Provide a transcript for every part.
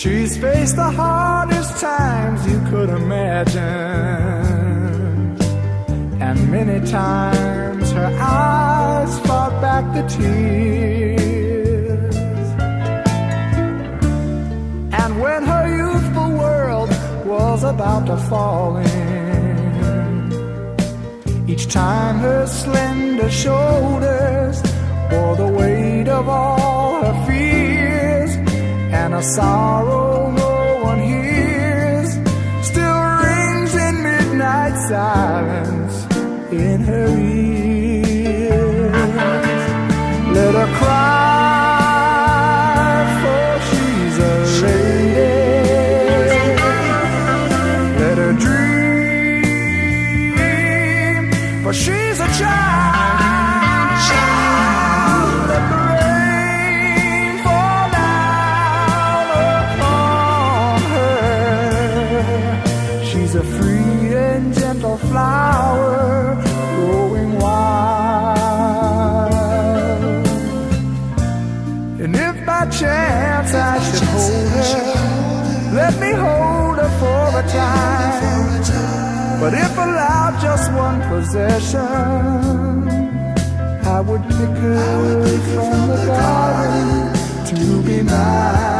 She's faced the hardest times you could imagine, and many times her eyes fought back the tears. And when her youthful world was about to fall in, each time her slender shoulders bore the weight of all her fears, and a sorrow no one hears still rings in midnight silence in her ears. Let her cry, for she's a lady. Let her dream, for she's a child. Let the rain fall down upon her. She's a free and gentle flower growing wild. And if by chance I should hold her, let me hold her for a time. But if allowed just one possession, I would pick her from the garden to be mine.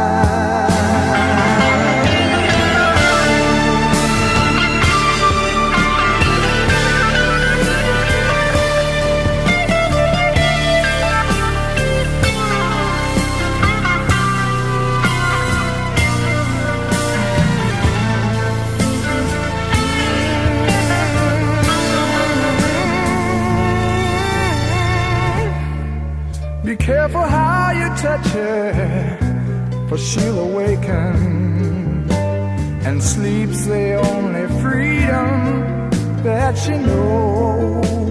Be careful how you touch her, for she'll awaken, and sleep's the only freedom that she knows.